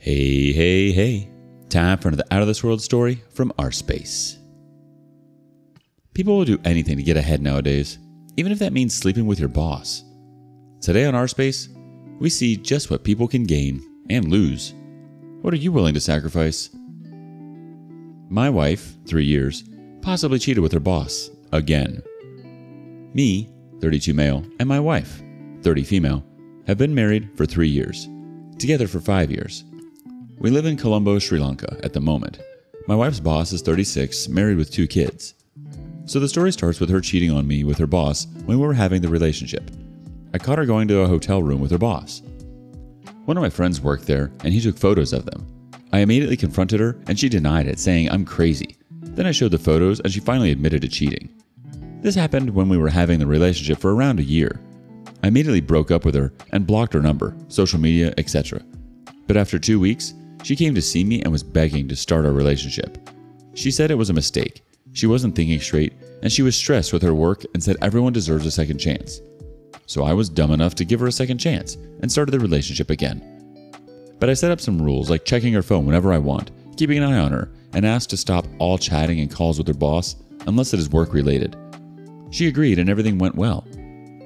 Hey, hey, hey. Time for another Out of This World story from rSpace. People will do anything to get ahead nowadays, even if that means sleeping with your boss. Today on rSpace, we see just what people can gain and lose. What are you willing to sacrifice? My wife, 3 years, possibly cheated with her boss, again. Me, 32 male, and my wife, 30 female, have been married for 3 years, together for 5 years. We live in Colombo, Sri Lanka at the moment. My wife's boss is 36, married with 2 kids. So the story starts with her cheating on me with her boss when we were having the relationship. I caught her going to a hotel room with her boss. One of my friends worked there and he took photos of them. I immediately confronted her and she denied it, saying I'm crazy. Then I showed the photos and she finally admitted to cheating. This happened when we were having the relationship for around a year. I immediately broke up with her and blocked her number, social media, etc. But after 2 weeks, she came to see me and was begging to start our relationship. She said it was a mistake. She wasn't thinking straight, and she was stressed with her work and said everyone deserves a second chance. So I was dumb enough to give her a second chance and started the relationship again. But I set up some rules like checking her phone whenever I want, keeping an eye on her, and asked to stop all chatting and calls with her boss unless it is work related. She agreed and everything went well.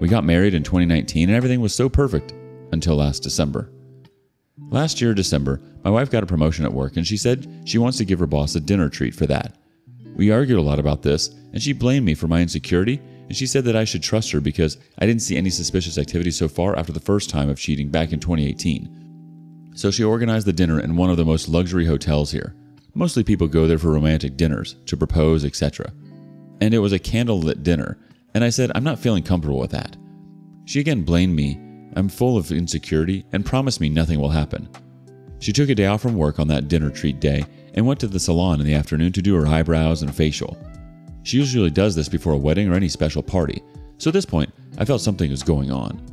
We got married in 2019 and everything was so perfect until last December. Last year, December, my wife got a promotion at work and she said she wants to give her boss a dinner treat for that. We argued a lot about this and she blamed me for my insecurity and she said that I should trust her because I didn't see any suspicious activity so far after the first time of cheating back in 2018. So she organized the dinner in one of the most luxury hotels here. Mostly people go there for romantic dinners, to propose, etc. And it was a candlelit dinner, and I said I'm not feeling comfortable with that. She again blamed me. I'm full of insecurity and promised me nothing will happen. She took a day off from work on that dinner treat day and went to the salon in the afternoon to do her eyebrows and facial. She usually does this before a wedding or any special party, so at this point I felt something was going on.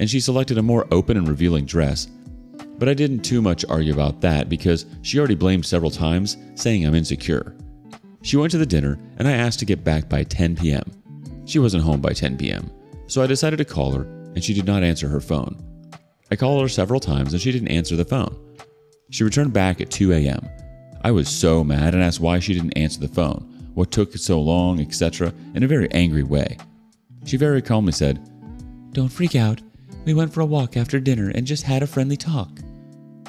And she selected a more open and revealing dress, but I didn't too much argue about that because she already blamed several times, saying I'm insecure. She went to the dinner and I asked to get back by 10 p.m. She wasn't home by 10 p.m., so I decided to call her and she did not answer her phone. I called her several times and she didn't answer the phone. She returned back at 2 a.m. I was so mad and asked why she didn't answer the phone, what took so long, etc. in a very angry way. She very calmly said, "Don't freak out. We went for a walk after dinner and just had a friendly talk."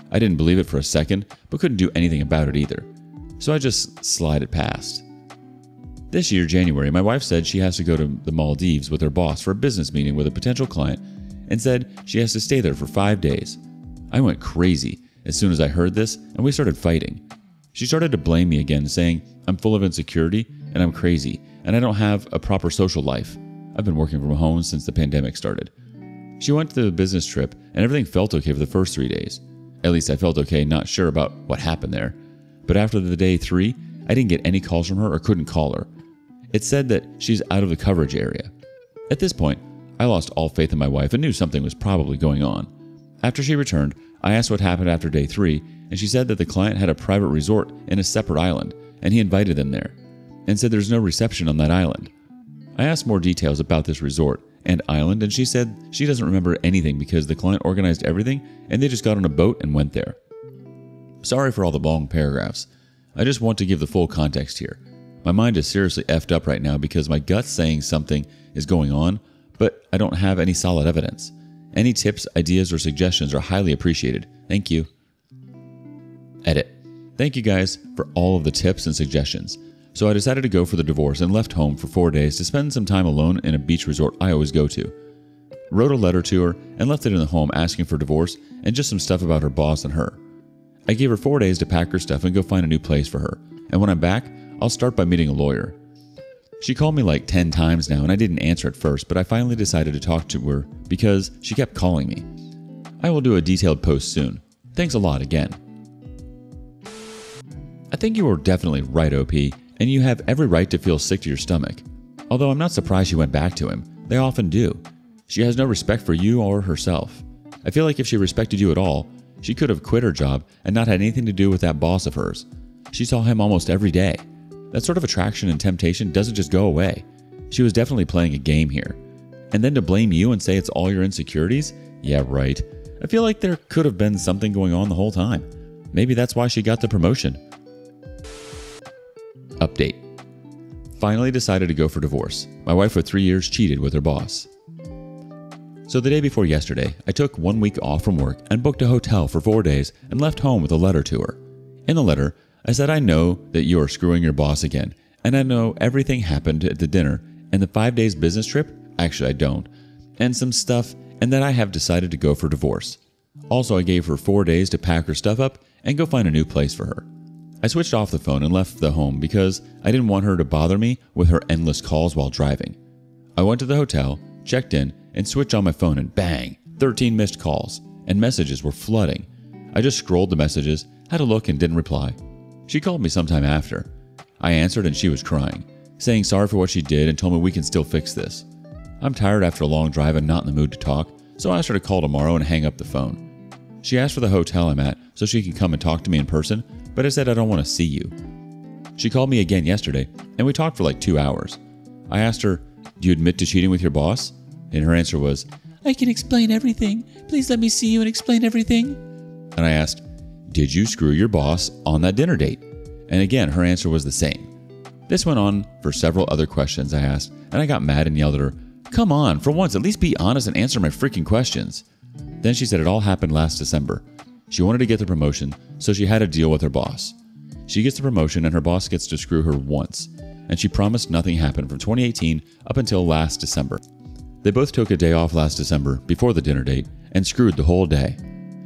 I didn't believe it for a second, but couldn't do anything about it either. So I just slid it past. This year, January, my wife said she has to go to the Maldives with her boss for a business meeting with a potential client and said she has to stay there for 5 days. I went crazy as soon as I heard this and we started fighting. She started to blame me again, saying I'm full of insecurity and I'm crazy and I don't have a proper social life. I've been working from home since the pandemic started. She went to the business trip and everything felt okay for the first 3 days. At least I felt okay, not sure about what happened there. But after the day 3, I didn't get any calls from her or couldn't call her. It said that she's out of the coverage area. At this point, I lost all faith in my wife and knew something was probably going on. After she returned, I asked what happened after day 3, and she said that the client had a private resort in a separate island, and he invited them there, and said there's no reception on that island. I asked more details about this resort and island, and she said she doesn't remember anything because the client organized everything, and they just got on a boat and went there. Sorry for all the long paragraphs. I just want to give the full context here. My mind is seriously effed up right now because my gut's saying something is going on, but I don't have any solid evidence. Any tips, ideas, or suggestions are highly appreciated. Thank you. Edit. Thank you guys for all of the tips and suggestions. So I decided to go for the divorce and left home for 4 days to spend some time alone in a beach resort I always go to. Wrote a letter to her and left it in the home asking for divorce and just some stuff about her boss and her. I gave her 4 days to pack her stuff and go find a new place for her. And when I'm back, I'll start by meeting a lawyer. She called me like 10 times now and I didn't answer at first, but I finally decided to talk to her because she kept calling me. I will do a detailed post soon. Thanks a lot again. I think you were definitely right, OP, and you have every right to feel sick to your stomach. Although I'm not surprised she went back to him. They often do. She has no respect for you or herself. I feel like if she respected you at all, she could have quit her job and not had anything to do with that boss of hers. She saw him almost every day. That sort of attraction and temptation doesn't just go away. She was definitely playing a game here. And then to blame you and say it's all your insecurities? Yeah, right. I feel like there could have been something going on the whole time. Maybe that's why she got the promotion. Update. Finally decided to go for divorce. My wife for 3 years cheated with her boss. So the day before yesterday, I took 1 week off from work and booked a hotel for 4 days and left home with a letter to her. In the letter, I said I know that you are screwing your boss again, and I know everything happened at the dinner and the 5 days business trip, actually I don't, and some stuff, and that I have decided to go for divorce. Also, I gave her 4 days to pack her stuff up and go find a new place for her. I switched off the phone and left the home because I didn't want her to bother me with her endless calls while driving. I went to the hotel, checked in, and switched on my phone and bang, 13 missed calls, and messages were flooding. I just scrolled the messages, had a look and didn't reply. She called me sometime after. I answered and she was crying, saying sorry for what she did and told me we can still fix this. I'm tired after a long drive and not in the mood to talk, so I asked her to call tomorrow and hang up the phone. She asked for the hotel I'm at so she can come and talk to me in person, but I said I don't want to see you. She called me again yesterday, and we talked for like 2 hours. I asked her, "Do you admit to cheating with your boss?" And her answer was, "I can explain everything. Please let me see you and explain everything." And I asked, "Did you screw your boss on that dinner date?" And again, her answer was the same. This went on for several other questions I asked, and I got mad and yelled at her, "Come on, for once, at least be honest and answer my freaking questions." Then she said it all happened last December. She wanted to get the promotion, so she had a deal with her boss. She gets the promotion and her boss gets to screw her once, and she promised nothing happened from 2018 up until last December. They both took a day off last December before the dinner date and screwed the whole day.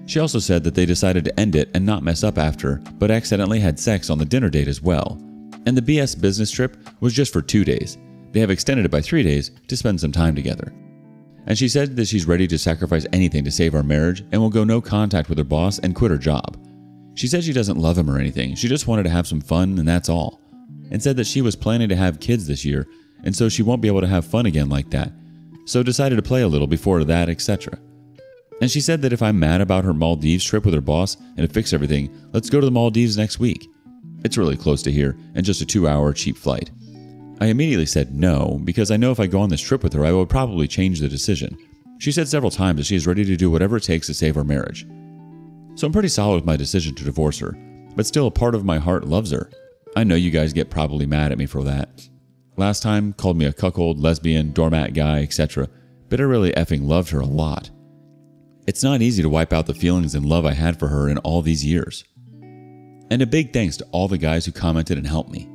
She also said that they decided to end it and not mess up after, but accidentally had sex on the dinner date as well. And the BS business trip was just for 2 days. They have extended it by 3 days to spend some time together. And she said that she's ready to sacrifice anything to save our marriage and will go no contact with her boss and quit her job. She said she doesn't love him or anything, she just wanted to have some fun and that's all. And said that she was planning to have kids this year, and so she won't be able to have fun again like that. So decided to play a little before that, etc. And she said that if I'm mad about her Maldives trip with her boss and to fix everything, let's go to the Maldives next week. It's really close to here and just a 2-hour cheap flight. I immediately said no, because I know if I go on this trip with her, I will probably change the decision. She said several times that she is ready to do whatever it takes to save our marriage. So I'm pretty solid with my decision to divorce her, but still a part of my heart loves her. I know you guys get probably mad at me for that. Last time, called me a cuckold, lesbian, doormat guy, etc., but I really effing loved her a lot. It's not easy to wipe out the feelings and love I had for her in all these years. And a big thanks to all the guys who commented and helped me.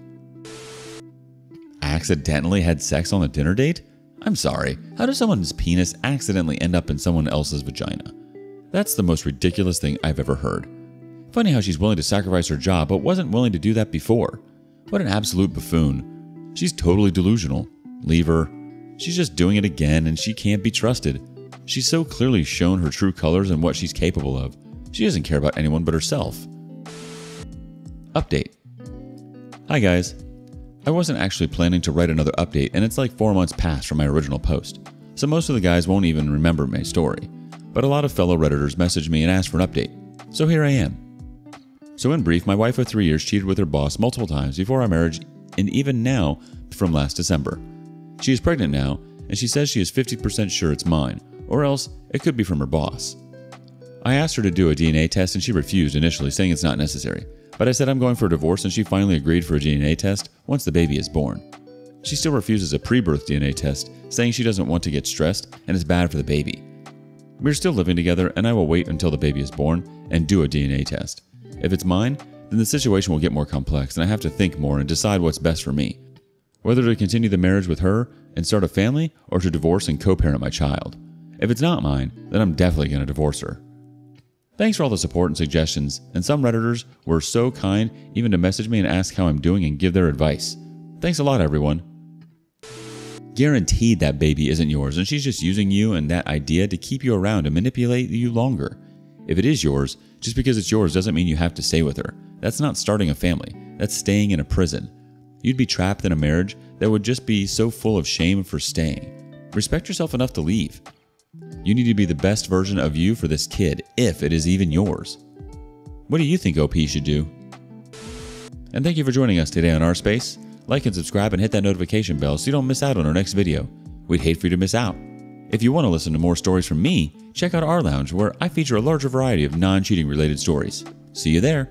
Accidentally had sex on a dinner date? I'm sorry, how does someone's penis accidentally end up in someone else's vagina? That's the most ridiculous thing I've ever heard. Funny how she's willing to sacrifice her job but wasn't willing to do that before. What an absolute buffoon. She's totally delusional. Leave her. She's just doing it again and she can't be trusted. She's so clearly shown her true colors and what she's capable of. She doesn't care about anyone but herself. Update. Hi guys. I wasn't actually planning to write another update and it's like 4 months past from my original post, so most of the guys won't even remember my story. But a lot of fellow Redditors messaged me and asked for an update, so here I am. So in brief, my wife of 3 years cheated with her boss multiple times before our marriage and even now from last December. She is pregnant now and she says she is 50% sure it's mine, or else it could be from her boss. I asked her to do a DNA test and she refused initially, saying it's not necessary. But I said I'm going for a divorce and she finally agreed for a DNA test once the baby is born. She still refuses a pre-birth DNA test, saying she doesn't want to get stressed and it's bad for the baby. We're still living together and I will wait until the baby is born and do a DNA test. If it's mine, then the situation will get more complex and I have to think more and decide what's best for me. Whether to continue the marriage with her and start a family or to divorce and co-parent my child. If it's not mine, then I'm definitely going to divorce her. Thanks for all the support and suggestions, and some Redditors were so kind even to message me and ask how I'm doing and give their advice. Thanks a lot, everyone. Guaranteed that baby isn't yours and she's just using you and that idea to keep you around and manipulate you longer. If it is yours, just because it's yours doesn't mean you have to stay with her. That's not starting a family. That's staying in a prison. You'd be trapped in a marriage that would just be so full of shame for staying. Respect yourself enough to leave. You need to be the best version of you for this kid, if it is even yours. What do you think OP should do? And thank you for joining us today on rSpace. Like and subscribe and hit that notification bell so you don't miss out on our next video. We'd hate for you to miss out. If you want to listen to more stories from me, check out our lounge where I feature a larger variety of non-cheating related stories. See you there.